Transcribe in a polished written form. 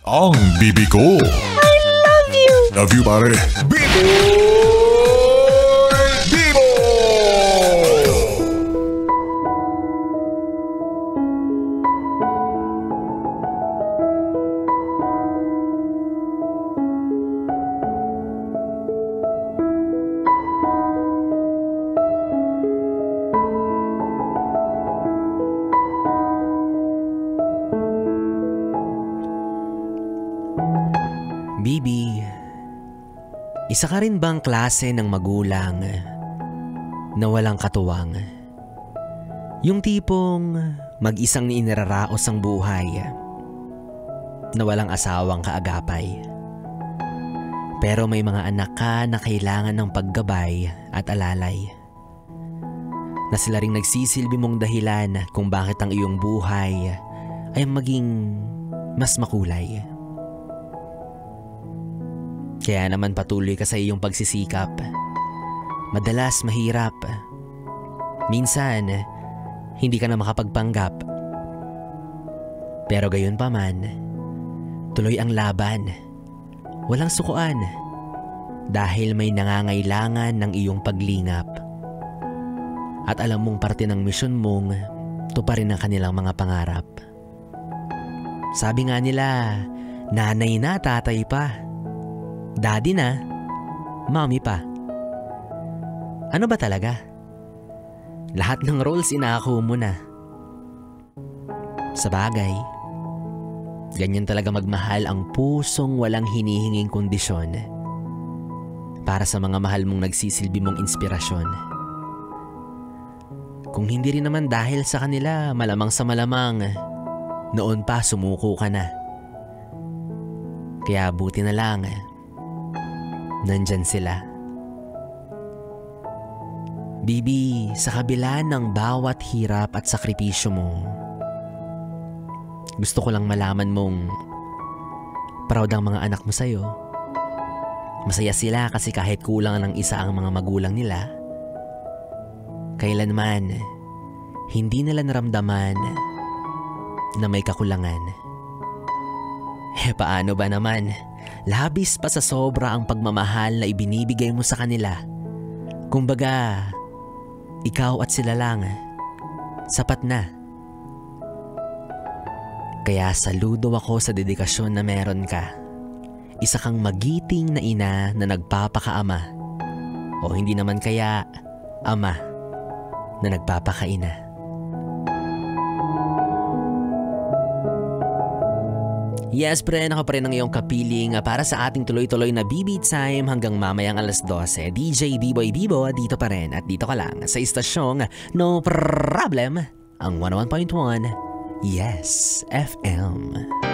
Ang bibi ko. I love you! Love you, pare. Bibo! Bibo! Bibi, isa ka rin bang klase ng magulang na walang katuwang? Yung tipong mag-isang iniraraos ang buhay na walang asawang kaagapay. Pero may mga anak ka na kailangan ng paggabay at alalay. Na sila ring nagsisilbi mong dahilan kung bakit ang iyong buhay ay maging mas makulay. Kaya naman patuloy ka sa iyong pagsisikap. Madalas mahirap. Minsan, hindi ka na makapagpanggap. Pero gayon pa man, tuloy ang laban. Walang sukuan. Dahil may nangangailangan ng iyong paglingap. At alam mong parte ng misyon mong tuparin ang kanilang mga pangarap. Sabi nga nila, nanay na, tatay pa. Daddy na, mommy pa. Ano ba talaga? Lahat ng roles inako mo na. Sa bagay, ganyan talaga magmahal ang pusong walang hinihinging kondisyon para sa mga mahal mong nagsisilbi mong inspirasyon. Kung hindi rin naman dahil sa kanila, malamang sa malamang, noon pa sumuko ka na. Kaya buti na lang, nandyan sila. Bibi, sa kabila ng bawat hirap at sakripisyo mo, gusto ko lang malaman mong proud ang mga anak mo sa'yo. Masaya sila kasi kahit kulang ng isa ang mga magulang nila, kailanman hindi nila naramdaman na may kakulangan. Paano ba naman? Labis pa sa sobra ang pagmamahal na ibinibigay mo sa kanila. Kumbaga, ikaw at sila lang, sapat na. Kaya saludo ako sa dedikasyon na meron ka. Isa kang magiting na ina na nagpapakaama. O hindi naman kaya ama na nagpapakaina. Yes, pre, ako pa rin ang iyong kapiling para sa ating tuloy-tuloy na BB Time hanggang mamayang alas 12. DJ B-Boy Bibo, dito pa rin at dito ka lang sa istasyong No Problem, ang 101.1 Yes FM.